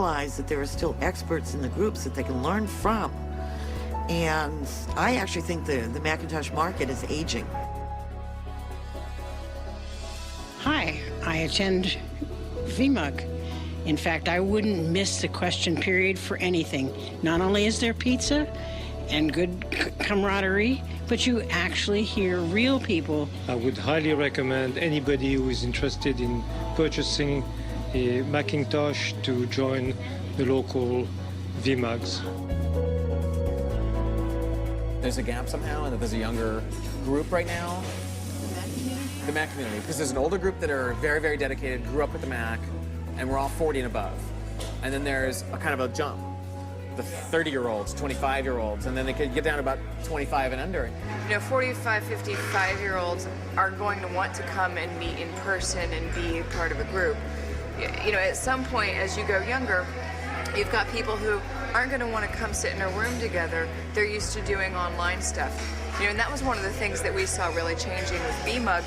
realize that there are still experts in the groups that they can learn from. And I actually think the Macintosh market is aging. Hi, I attend VMUG. In fact, I wouldn't miss the question period for anything. Not only is there pizza and good camaraderie, but you actually hear real people. I would highly recommend anybody who is interested in purchasing a Macintosh to join the local VMUGs. There's a gap somehow, and that there's a younger group right now. The Mac community, because there's an older group that are very, very dedicated, grew up with the Mac, and we're all 40 and above. And then there's a kind of a jump. The 30-year-olds, 25-year-olds, and then they could get down to about 25 and under. You know, 45, 55-year-olds are going to want to come and meet in person and be part of a group. You know, at some point, as you go younger, you've got people who aren't going to want to come sit in a room together. They're used to doing online stuff. You know, and that was one of the things that we saw really changing with VMUG.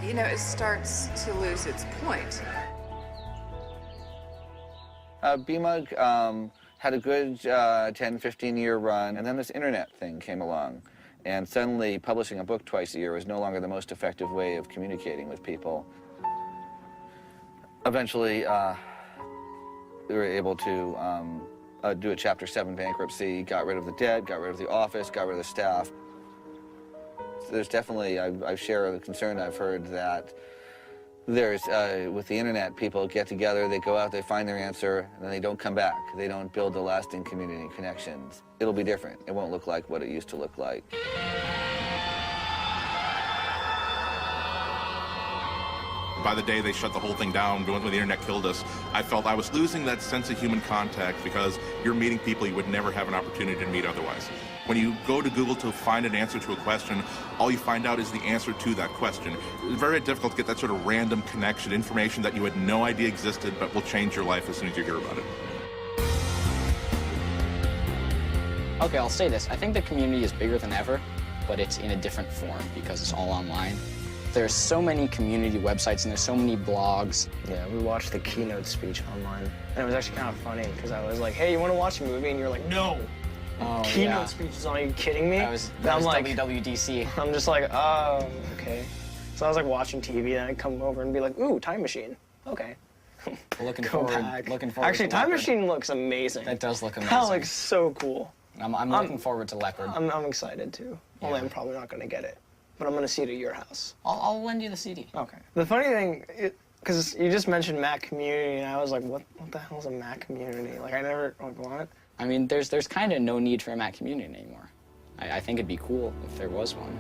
You know, it starts to lose its point. VMUG had a good 10, 15-year run, and then this internet thing came along. And suddenly, publishing a book twice a year was no longer the most effective way of communicating with people. Eventually, we were able to do a Chapter 7 bankruptcy, got rid of the debt, got rid of the office, got rid of the staff. So there's definitely, I share the concern I've heard that there's, with the internet, people get together, they go out, they find their answer, and then they don't come back. They don't build the lasting community connections. It'll be different. It won't look like what it used to look like. By the day they shut the whole thing down, when the internet killed us, I felt I was losing that sense of human contact because you're meeting people you would never have an opportunity to meet otherwise. When you go to Google to find an answer to a question, all you find out is the answer to that question. It's very difficult to get that sort of random connection, information that you had no idea existed but will change your life as soon as you hear about it. Okay, I'll say this. I think the community is bigger than ever, but it's in a different form because it's all online. There's so many community websites and there's so many blogs. Yeah, we watched the keynote speech online. And it was actually kind of funny because I was like, hey, you want to watch a movie? And you're like, no. Oh, Keynote speeches on, are you kidding me? That was like, WWDC. I'm just like, oh, okay. So I was like watching TV and I'd come over and be like, ooh, Time Machine. Okay. Looking Go forward. back. Looking forward. Actually, to Time Leopard. Machine looks amazing. That does look amazing. That looks so cool. I'm looking forward to Leopard. I'm excited too. Yeah. Only I'm probably not going to get it. But I'm going to see it at your house. I'll lend you the CD. Okay. The funny thing, because you just mentioned Mac community, and I was like, what the hell is a Mac community? Like, I never, like, what? I mean, there's kind of no need for a Mac community anymore. I think it'd be cool if there was one.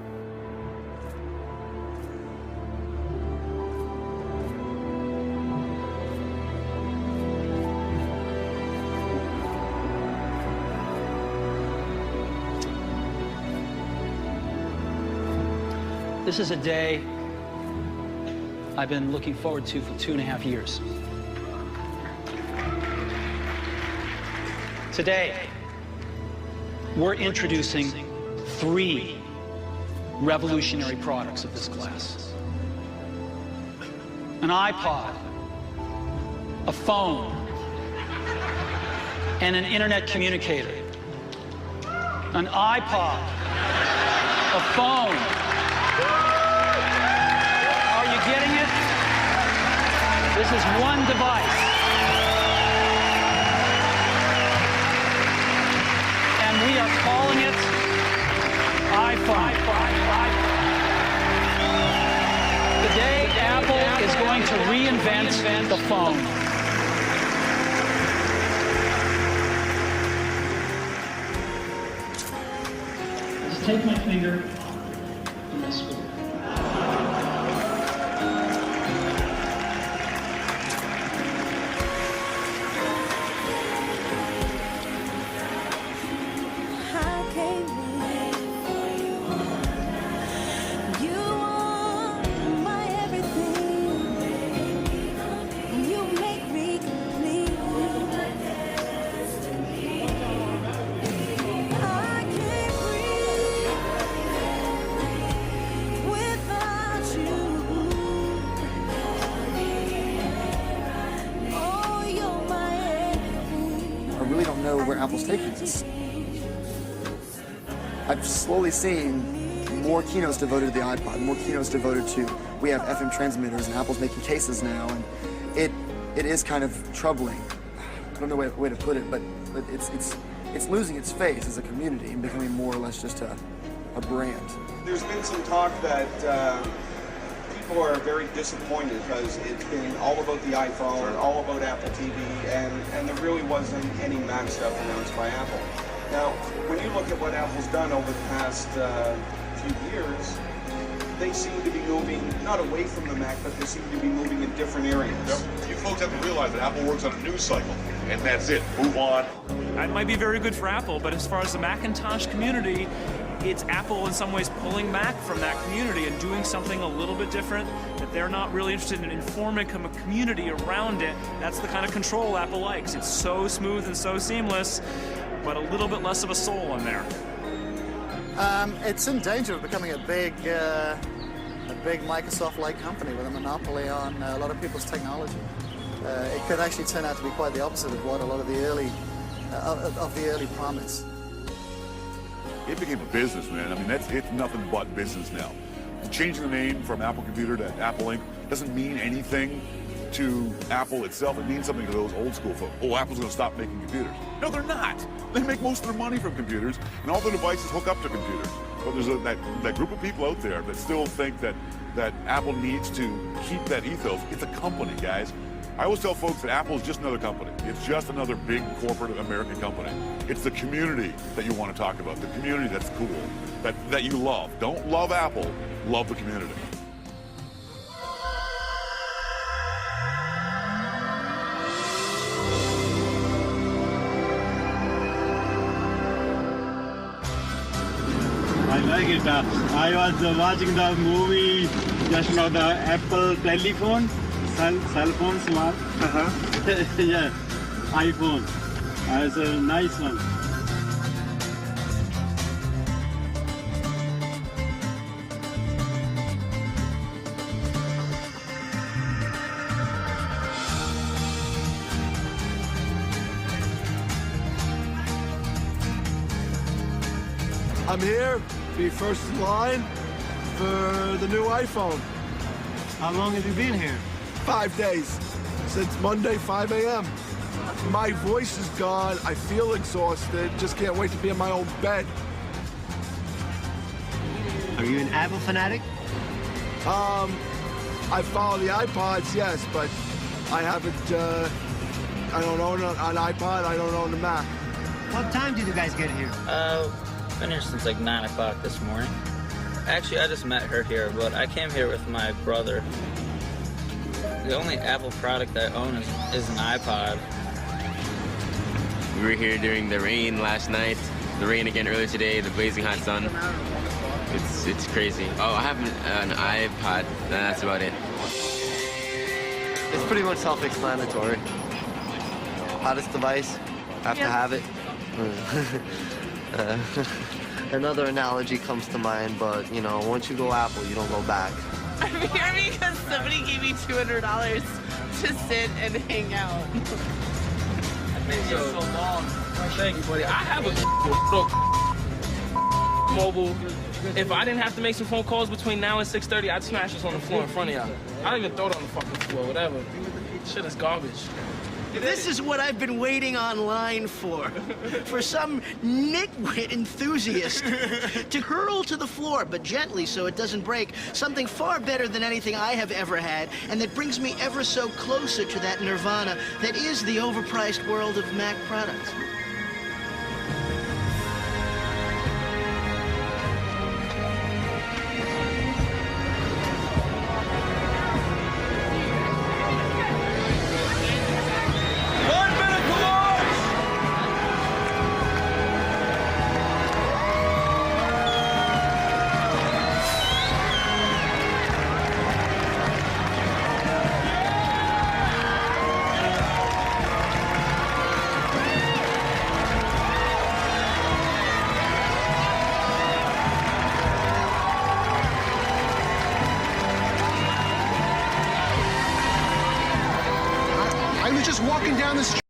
This is a day I've been looking forward to for 2.5 years. Today, we're introducing 3 revolutionary products of this class. An iPod, a phone, and an internet communicator. An iPod, a phone. Are you getting it? This is one device. And we are calling it iPhone. Today, Apple is going to reinvent the phone. Just take my finger and this will. really don't know where Apple's taking this. I've slowly seen more keynotes devoted to the iPod, more keynotes devoted to, we have FM transmitters and Apple's making cases now, and it is kind of troubling. I don't know a way to put it, but it's losing its face as a community and becoming more or less just a brand. There's been some talk that people are very disappointed because it's been all about the iPhone, all about Apple TV, and there really wasn't any Mac stuff announced by Apple. Now, when you look at what Apple's done over the past few years, they seem to be moving, not away from the Mac, but they seem to be moving in different areas. You folks have to realize that Apple works on a news cycle, and that's it. Move on. That might be very good for Apple, but as far as the Macintosh community, it's Apple in some ways pulling back from that community and doing something a little bit different that they're not really interested in informing a community around it. That's the kind of control Apple likes. It's so smooth and so seamless, but a little bit less of a soul in there. It's in danger of becoming a big Microsoft-like company with a monopoly on a lot of people's technology. It could actually turn out to be quite the opposite of what a lot of the early promise. It became a business, man. I mean, it's nothing but business now. Changing the name from Apple Computer to Apple Inc. doesn't mean anything to Apple itself. It means something to those old school folks. Oh, Apple's going to stop making computers. No, they're not. They make most of their money from computers, and all their devices hook up to computers. But there's that group of people out there that still think that Apple needs to keep that ethos. It's a company, guys. I always tell folks that Apple is just another company. It's just another big corporate American company. It's the community that you want to talk about, the community that's cool, that you love. Don't love Apple, love the community. I like it. I was watching the movie just now, the Apple telephone, cell phone, smart. Yeah, iPhone. It's a nice one. I'm here to be first in line for the new iPhone. How long have you been here? 5 days. Since Monday, 5 a.m. My voice is gone. I feel exhausted. Just can't wait to be in my own bed. Are you an Apple fanatic? I follow the iPods, yes, but I haven't, I don't own an iPod. I don't own a Mac. What time did you guys get here? Been here since like 9 o'clock this morning. Actually, I just met her here, but I came here with my brother. The only Apple product I own is an iPod. We were here during the rain last night, the rain again earlier today, the blazing hot sun. It's crazy. Oh, I have an iPod, and that's about it. It's pretty much self-explanatory. Hottest device, have to have it. Another analogy comes to mind, but you know, once you go Apple, you don't go back. I'm here because somebody gave me $200 to sit and hang out. I've been here so long. Thank you, buddy. I have a mobile. If I didn't have to make some phone calls between now and 6:30, I'd smash this on the floor in front of y'all. I don't even throw it on the fucking floor, whatever. Shit is garbage. This is what I've been waiting online for some nitwit enthusiast to hurl to the floor, but gently so it doesn't break, something far better than anything I have ever had, and that brings me ever so closer to that nirvana that is the overpriced world of Mac products. I was just walking down the street.